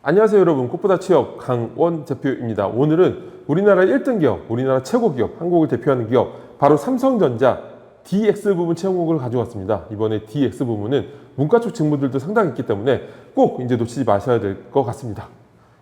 안녕하세요 여러분, 꽃보다 취업 강원 대표입니다. 오늘은 우리나라 1등 기업, 우리나라 최고 기업, 한국을 대표하는 기업 바로 삼성전자 DX 부문 채용국을 가져왔습니다. 이번에 DX 부문은 문과 쪽 직무들도 상당히 있기 때문에 꼭 이제 놓치지 마셔야 될 것 같습니다.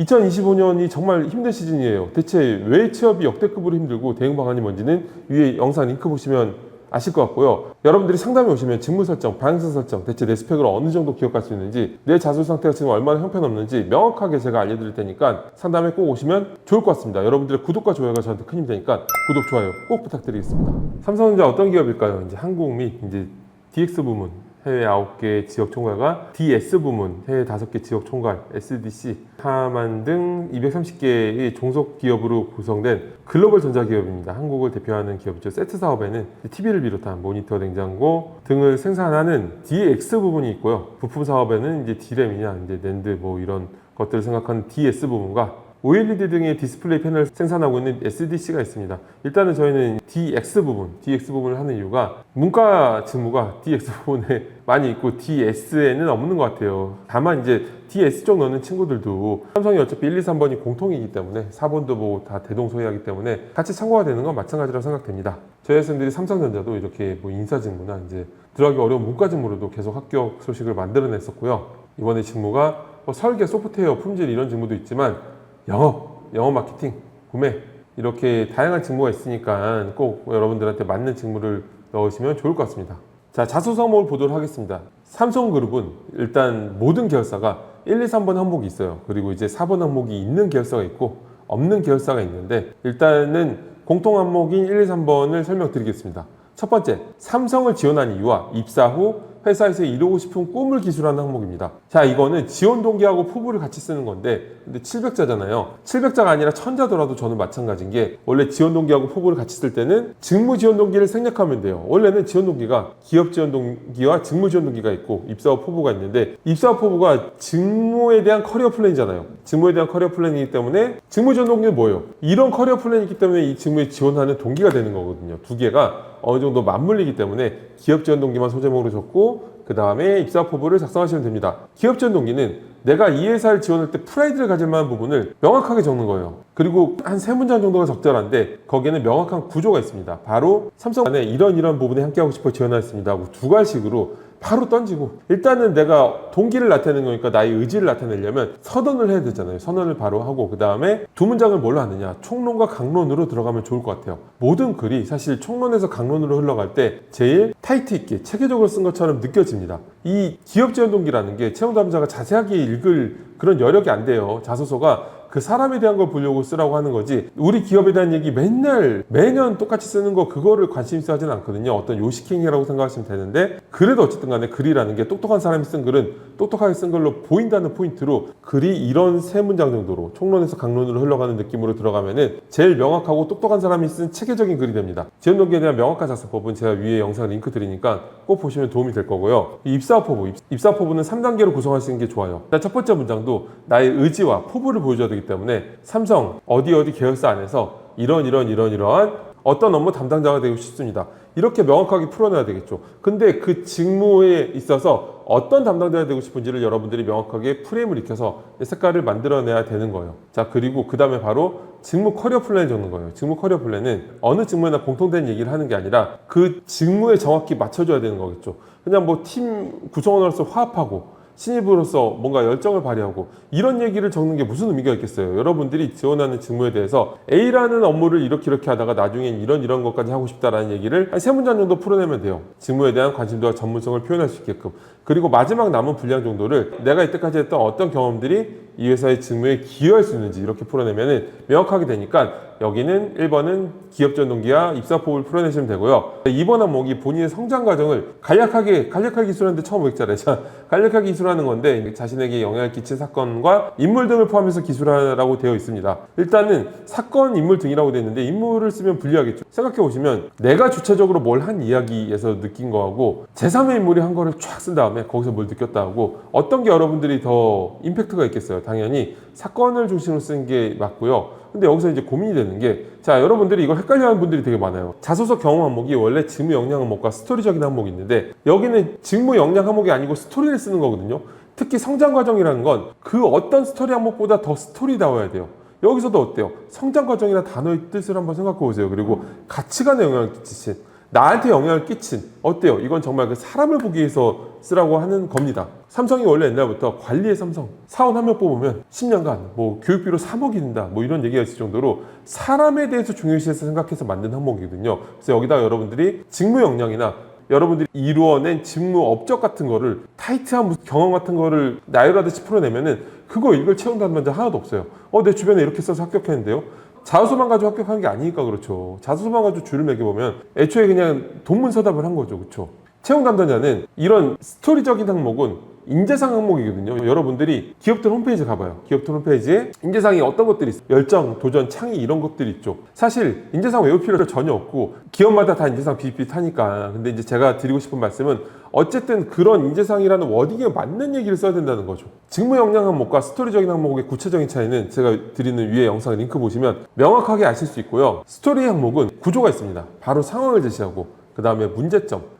2025년이 정말 힘든 시즌이에요. 대체 왜 취업이 역대급으로 힘들고 대응 방안이 뭔지는 위에 영상 링크 보시면 아실 것 같고요. 여러분들이 상담에 오시면 직무 설정, 방향성 설정, 대체 내 스펙으로 어느 정도 기억할 수 있는지, 내 자수 상태가 지금 얼마나 형편없는지 명확하게 제가 알려드릴 테니까 상담에 꼭 오시면 좋을 것 같습니다. 여러분들의 구독과 좋아요가 저한테 큰 힘이 되니까 구독, 좋아요 꼭 부탁드리겠습니다. 삼성전자 어떤 기업일까요? 이제 한국 및 이제 DX 부문 해외 9개 지역 총괄과 DS 부문 해외 5개 지역 총괄 SDC, 하만 등 230개의 종속 기업으로 구성된 글로벌 전자기업입니다. 한국을 대표하는 기업이죠. 세트 사업에는 TV를 비롯한 모니터, 냉장고 등을 생산하는 DX 부분이 있고요. 부품 사업에는 이제 D램이냐, 이제 낸드 뭐 이런 것들을 생각하는 DS 부분과 OLED 등의 디스플레이 패널을 생산하고 있는 SDC가 있습니다. 일단은 저희는 DX 부분을 하는 이유가 문과 직무가 DX 부분에 많이 있고 DS에는 없는 것 같아요. 다만 이제 DS 쪽 넣는 친구들도 삼성이 어차피 1, 2, 3번이 공통이기 때문에 4번도 뭐 다 대동소이하기 때문에 같이 참고가 되는 건 마찬가지라고 생각됩니다. 저희 학생들이 삼성전자도 이렇게 뭐 인사 직무나 이제 들어가기 어려운 문과 직무로도 계속 합격 소식을 만들어냈었고요. 이번에 직무가 뭐 설계, 소프트웨어, 품질 이런 직무도 있지만 영업 마케팅, 구매 이렇게 다양한 직무가 있으니까 꼭 여러분들한테 맞는 직무를 넣으시면 좋을 것 같습니다. 자, 자소 성목을 보도록 하겠습니다. 삼성그룹은 일단 모든 계열사가 1, 2, 3번 항목이 있어요. 그리고 이제 4번 항목이 있는 계열사가 있고 없는 계열사가 있는데, 일단은 공통 항목인 1, 2, 3번을 설명드리겠습니다. 첫 번째, 삼성을 지원한 이유와 입사 후 회사에서 이루고 싶은 꿈을 기술하는 항목입니다. 자, 이거는 지원 동기하고 포부를 같이 쓰는 건데, 근데 700자잖아요. 700자가 아니라 1000자더라도 저는 마찬가지인 게, 원래 지원 동기하고 포부를 같이 쓸 때는 직무 지원 동기를 생략하면 돼요. 원래는 지원 동기가 기업 지원 동기와 직무 지원 동기가 있고 입사 후 포부가 있는데, 입사 후 포부가 직무에 대한 커리어 플랜이잖아요. 직무에 대한 커리어 플랜이기 때문에 직무 지원 동기는 뭐예요? 이런 커리어 플랜이 있기 때문에 이 직무에 지원하는 동기가 되는 거거든요. 두 개가 어느 정도 맞물리기 때문에 기업 지원 동기만 소제목으로 적고 그 다음에 입사 포부를 작성하시면 됩니다. 기업 지원 동기는 내가 이 회사를 지원할 때 프라이드를 가질 만한 부분을 명확하게 적는 거예요. 그리고 한 3문장 정도가 적절한데 거기에는 명확한 구조가 있습니다. 바로 삼성 안에 이런 부분에 함께하고 싶어 지원하였습니다 하고 두 갈식으로 바로 던지고, 일단은 내가 동기를 나타내는 거니까 나의 의지를 나타내려면 선언을 해야 되잖아요. 선언을 바로 하고 그 다음에 두 문장을 뭘로 하느냐, 총론과 강론으로 들어가면 좋을 것 같아요. 모든 글이 사실 총론에서 강론으로 흘러갈 때 제일 타이트 있게 체계적으로 쓴 것처럼 느껴집니다. 이 기업 지원 동기라는 게 채용 담당자가 자세하게 읽을 그런 여력이 안 돼요. 자소서가 그 사람에 대한 걸 보려고 쓰라고 하는 거지, 우리 기업에 대한 얘기 매년 똑같이 쓰는 거 그거를 관심 있어 하진 않거든요. 어떤 요식행위라고 생각하시면 되는데, 그래도 어쨌든 간에 글이라는 게 똑똑한 사람이 쓴 글은 똑똑하게 쓴 걸로 보인다는 포인트로 글이 이런 3문장 정도로 총론에서 강론으로 흘러가는 느낌으로 들어가면은 제일 명확하고 똑똑한 사람이 쓴 체계적인 글이 됩니다. 지원 동기에 대한 명확한 작성법은 제가 위에 영상 링크 드리니까 꼭 보시면 도움이 될 거고요. 이 입사 포부는 3단계로 구성하시는 게 좋아요. 일단 첫 번째 문장도 나의 의지와 포부를 보여줘야 되기 때문에 삼성 어디 계열사 안에서 이러한 어떤 업무 담당자가 되고 싶습니다. 이렇게 명확하게 풀어내야 되겠죠. 근데 그 직무에 있어서 어떤 담당자가 되고 싶은지를 여러분들이 명확하게 프레임을 익혀서 색깔을 만들어내야 되는 거예요. 자, 그리고 그 다음에 바로 직무 커리어 플랜을 적는 거예요. 직무 커리어 플랜은 어느 직무에나 공통된 얘기를 하는 게 아니라 그 직무에 정확히 맞춰줘야 되는 거겠죠. 그냥 뭐 팀 구성원으로서 화합하고 신입으로서 뭔가 열정을 발휘하고 이런 얘기를 적는 게 무슨 의미가 있겠어요. 여러분들이 지원하는 직무에 대해서 A라는 업무를 이렇게 하다가 나중엔 이런 것까지 하고 싶다라는 얘기를 한 3문장 정도 풀어내면 돼요. 직무에 대한 관심도와 전문성을 표현할 수 있게끔. 그리고 마지막 남은 분량 정도를 내가 이때까지 했던 어떤 경험들이 이 회사의 직무에 기여할 수 있는지 이렇게 풀어내면 명확하게 되니까, 여기는 1번은 기업 지원 동기와 입사 포부를 풀어내시면 되고요. 2번 항목이 본인의 성장 과정을 간략하게 기술하는데 1500자래. 간략하게 기술하는 건데 자신에게 영향을 끼친 사건과 인물 등을 포함해서 기술하라고 되어 있습니다. 일단은 사건, 인물 등이라고 되어 있는데 인물을 쓰면 불리하겠죠. 생각해 보시면 내가 주체적으로 뭘 한 이야기에서 느낀 거하고 제3의 인물이 한 거를 쫙 쓴 다음에 거기서 뭘 느꼈다 하고 어떤 게 여러분들이 더 임팩트가 있겠어요. 당연히 사건을 중심으로 쓴 게 맞고요. 근데 여기서 이제 고민이 되는 게, 자, 여러분들이 이걸 헷갈려하는 분들이 되게 많아요. 자소서 경험 항목이 원래 직무 역량 항목과 스토리적인 항목이 있는데, 여기는 직무 역량 항목이 아니고 스토리를 쓰는 거거든요. 특히 성장 과정이라는 건 그 어떤 스토리 항목보다 더 스토리다워야 돼요. 여기서도 어때요? 성장 과정이라는 단어의 뜻을 한번 생각해 보세요. 그리고 가치관에 영향을 끼치신, 나한테 영향을 끼친, 어때요? 이건 정말 그 사람을 보기 위해서 쓰라고 하는 겁니다. 삼성이 원래 옛날부터 관리의 삼성, 사원 한 명 뽑으면 10년간 뭐 교육비로 3억이 든다, 뭐 이런 얘기가 있을 정도로 사람에 대해서 중요시해서 생각해서 만든 항목이거든요. 그래서 여기다 여러분들이 직무 역량이나 여러분들이 이루어낸 직무 업적 같은 거를, 타이트한 경험 같은 거를 나열하듯이 풀어내면은 그거 읽을 채용 담당자 하나도 없어요. 내 주변에 이렇게 써서 합격했는데요. 자소서만 가지고 합격하는 게 아니니까 그렇죠. 자소서만 가지고 줄을 매겨보면 애초에 그냥 동문서답을 한 거죠. 그렇죠. 채용 담당자는 이런 스토리적인 항목은 인재상 항목이거든요. 여러분들이 기업들 홈페이지 가봐요. 기업들 홈페이지에 인재상이 어떤 것들이 있어요? 열정, 도전, 창의 이런 것들이 있죠. 사실 인재상 외울 필요 전혀 없고 기업마다 다 인재상 비슷비슷하니까. 근데 이제 제가 드리고 싶은 말씀은 어쨌든 그런 인재상이라는 워딩에 맞는 얘기를 써야 된다는 거죠. 직무 역량 항목과 스토리적인 항목의 구체적인 차이는 제가 드리는 위에 영상 링크 보시면 명확하게 아실 수 있고요. 스토리 항목은 구조가 있습니다. 바로 상황을 제시하고 그 다음에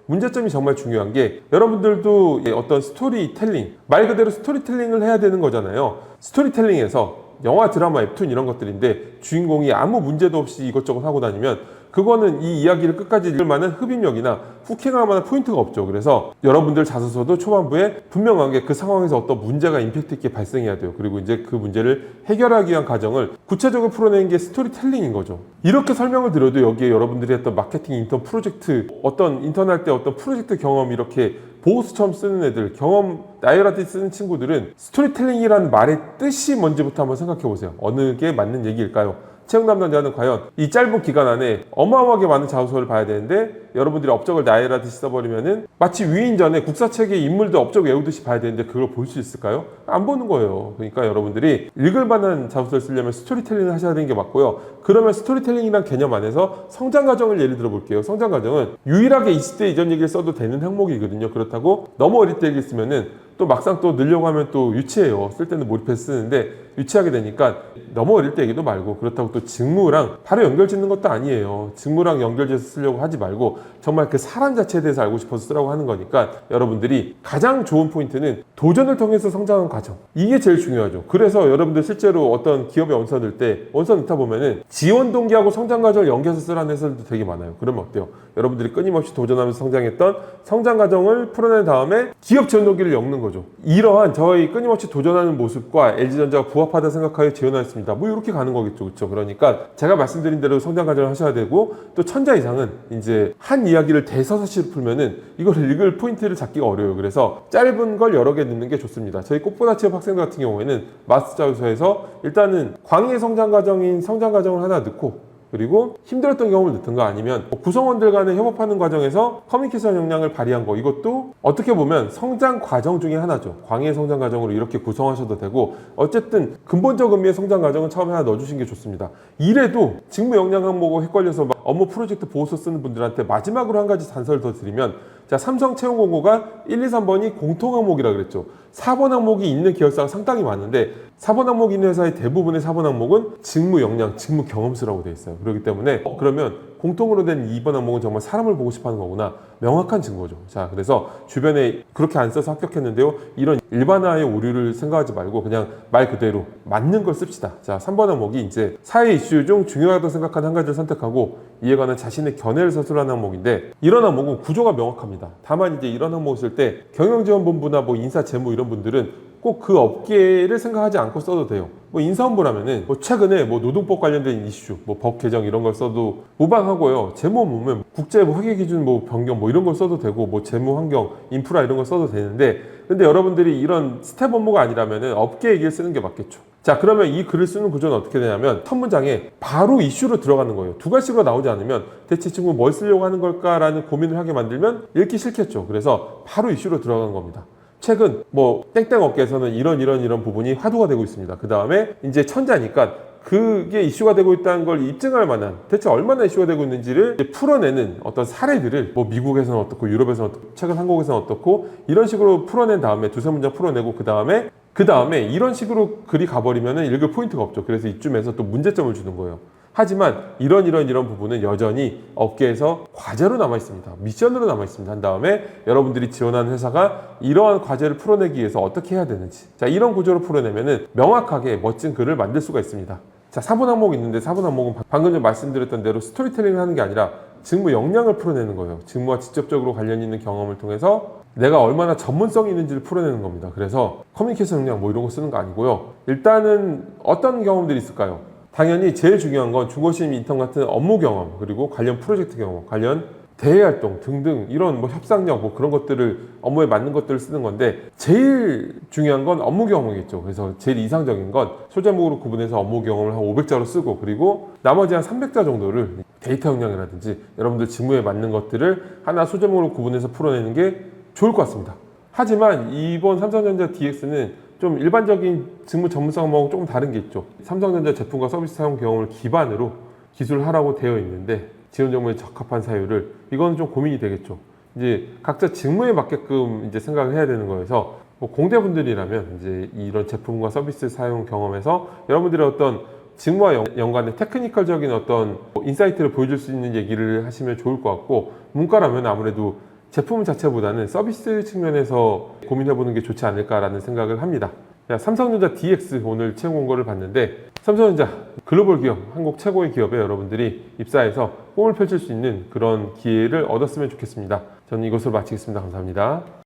문제점이 정말 중요한 게, 여러분들도 어떤 스토리텔링, 말 그대로 스토리텔링을 해야 되는 거잖아요. 스토리텔링에서 영화, 드라마, 웹툰 이런 것들인데 주인공이 아무 문제도 없이 이것저것 하고 다니면 그거는 이 이야기를 끝까지 읽을 만한 흡입력이나 후킹할 만한 포인트가 없죠. 그래서 여러분들 자소서도 초반부에 분명하게 그 상황에서 어떤 문제가 임팩트 있게 발생해야 돼요. 그리고 이제 그 문제를 해결하기 위한 과정을 구체적으로 풀어내는 게 스토리텔링인 거죠. 이렇게 설명을 드려도 여기에 여러분들이 했던 마케팅 인턴 프로젝트, 어떤 인턴 할 때 어떤 프로젝트 경험 이렇게 보고서처럼 쓰는 애들, 경험 나열하듯이 쓰는 친구들은 스토리텔링이라는 말의 뜻이 뭔지부터 한번 생각해 보세요. 어느 게 맞는 얘기일까요? 채용 담당자는 과연 이 짧은 기간 안에 어마어마하게 많은 자소서를 봐야 되는데 여러분들이 업적을 나열하듯이 써버리면은 마치 위인전에 국사책의 인물들 업적 외우듯이 봐야 되는데 그걸 볼 수 있을까요? 안 보는 거예요. 그러니까 여러분들이 읽을 만한 자소서를 쓰려면 스토리텔링을 하셔야 되는 게 맞고요. 그러면 스토리텔링이란 개념 안에서 성장 과정을 예를 들어 볼게요. 성장 과정은 유일하게 20대 이전 얘기를 써도 되는 항목이거든요. 그렇다고 너무 어릴 때 얘기 쓰면은 또 막상 또 늘려고 하면 또 유치해요. 쓸 때는 몰입해서 쓰는데 유치하게 되니까 너무 어릴 때 얘기도 말고, 그렇다고 또 직무랑 바로 연결 짓는 것도 아니에요. 직무랑 연결돼서 쓰려고 하지 말고 정말 그 사람 자체에 대해서 알고 싶어서 쓰라고 하는 거니까 여러분들이 가장 좋은 포인트는 도전을 통해서 성장한 과정, 이게 제일 중요하죠. 그래서 여러분들 실제로 어떤 기업에 원서 넣을 때 원서 넣다 보면은 지원 동기하고 성장 과정을 연계해서 쓰라는 회사들도 되게 많아요. 그러면 어때요? 여러분들이 끊임없이 도전하면서 성장했던 성장 과정을 풀어낸 다음에 기업 지원 동기를 엮는 거죠. 이러한 저희 끊임없이 도전하는 모습과 LG전자가 부합하다 생각하여 지원하였습니다. 뭐 이렇게 가는 거겠죠. 그렇죠? 그러니까 제가 말씀드린 대로 성장 과정을 하셔야 되고, 또 천자 이상은 이제 한 이야기를 대서사시로 풀면은 이걸 읽을 포인트를 잡기가 어려워요. 그래서 짧은 걸 여러 개 넣는 게 좋습니다. 저희 꽃보다 취업 학생들 같은 경우에는 마스터 자소서에서 일단은 광의 성장 과정인 성장 과정을 하나 넣고, 그리고 힘들었던 경험을 넣든가 아니면 구성원들 간에 협업하는 과정에서 커뮤니케이션 역량을 발휘한 거, 이것도 어떻게 보면 성장 과정 중에 하나죠. 광의 성장 과정으로 이렇게 구성하셔도 되고, 어쨌든 근본적 의미의 성장 과정은 처음에 하나 넣어주신 게 좋습니다. 이래도 직무 역량 항목하고 헷갈려서 막 업무 프로젝트 보고서 쓰는 분들한테 마지막으로 한 가지 단서를 더 드리면, 자, 삼성 채용 공고가 1, 2, 3번이 공통 항목이라 그랬죠. 4번 항목이 있는 기업사가 상당히 많은데 4번 항목이 있는 회사의 대부분의 4번 항목은 직무 역량, 직무 경험수라고 되어 있어요. 그렇기 때문에 그러면 공통으로 된 2번 항목은 정말 사람을 보고 싶어하는 거구나, 명확한 증거죠. 자, 그래서 주변에 그렇게 안 써서 합격했는데요, 이런 일반화의 오류를 생각하지 말고 그냥 말 그대로 맞는 걸 씁시다. 자, 3번 항목이 이제 사회 이슈 중 중요하다고 생각하는 한 가지를 선택하고 이에 관한 자신의 견해를 서술하는 항목인데, 이런 항목은 구조가 명확합니다. 다만 이제 이런 항목을 쓸 때 경영지원본부나 뭐 인사 재무 이런 분들은 꼭 그 업계를 생각하지 않고 써도 돼요. 뭐 인사본부라면은 뭐 최근에 뭐 노동법 관련된 이슈, 뭐 법 개정 이런 걸 써도 무방하고요. 재무 보면 국제 뭐 회계 기준 뭐 변경 뭐 이런 걸 써도 되고, 뭐 재무 환경, 인프라 이런 걸 써도 되는데, 근데 여러분들이 이런 스텝 업무가 아니라면은 업계 얘기를 쓰는 게 맞겠죠. 자, 그러면 이 글을 쓰는 구조는 어떻게 되냐면 첫 문장에 바로 이슈로 들어가는 거예요. 두 가지로 나오지 않으면 대체 지금 뭘 쓰려고 하는 걸까라는 고민을 하게 만들면 읽기 싫겠죠. 그래서 바로 이슈로 들어가는 겁니다. 최근 뭐 땡땡 업계에서는 이런 부분이 화두가 되고 있습니다. 그 다음에 이제 천자니까 그게 이슈가 되고 있다는 걸 입증할 만한, 대체 얼마나 이슈가 되고 있는지를 풀어내는 어떤 사례들을 뭐 미국에서는 어떻고 유럽에서는 어떻고 최근 한국에서는 어떻고 이런 식으로 풀어낸 다음에 두세 문장 풀어내고 그 다음에 이런 식으로 글이 가버리면 읽을 포인트가 없죠. 그래서 이쯤에서 또 문제점을 주는 거예요. 하지만 이런 부분은 여전히 업계에서 과제로 남아 있습니다. 미션으로 남아 있습니다. 한 다음에 여러분들이 지원하는 회사가 이러한 과제를 풀어내기 위해서 어떻게 해야 되는지, 자, 이런 구조로 풀어내면은 명확하게 멋진 글을 만들 수가 있습니다. 자, 4분 항목이 있는데 4분 항목은 방금 전 말씀드렸던 대로 스토리텔링을 하는 게 아니라 직무 역량을 풀어내는 거예요. 직무와 직접적으로 관련 있는 경험을 통해서 내가 얼마나 전문성이 있는지를 풀어내는 겁니다. 그래서 커뮤니케이션 역량 뭐 이런 거 쓰는 거 아니고요. 일단은 어떤 경험들이 있을까요? 당연히 제일 중요한 건 중고심 인턴 같은 업무 경험, 그리고 관련 프로젝트 경험, 관련 대외 활동 등등 이런 뭐 협상력 뭐 그런 것들을 업무에 맞는 것들을 쓰는 건데 제일 중요한 건 업무 경험이겠죠. 그래서 제일 이상적인 건 소제목으로 구분해서 업무 경험을 한 500자로 쓰고 그리고 나머지 한 300자 정도를 데이터 역량이라든지 여러분들 직무에 맞는 것들을 하나 소제목으로 구분해서 풀어내는 게 좋을 것 같습니다. 하지만 이번 삼성전자 DX는 좀 일반적인 직무 전문성 항목하고 조금 다른 게 있죠. 삼성전자 제품과 서비스 사용 경험을 기반으로 기술하라고 되어 있는데 지원 정보에 적합한 사유를 이건 좀 고민이 되겠죠. 이제 각자 직무에 맞게끔 이제 생각을 해야 되는 거여서 뭐 공대분들이라면 이제 이런 제품과 서비스 사용 경험에서 여러분들의 어떤 직무와 연관된 테크니컬적인 어떤 인사이트를 보여줄 수 있는 얘기를 하시면 좋을 것 같고 문과라면 아무래도 제품 자체보다는 서비스 측면에서 고민해보는 게 좋지 않을까라는 생각을 합니다. 삼성전자 DX 오늘 채용 공고를 봤는데 삼성전자 글로벌 기업, 한국 최고의 기업에 여러분들이 입사해서 꿈을 펼칠 수 있는 그런 기회를 얻었으면 좋겠습니다. 저는 이것으로 마치겠습니다. 감사합니다.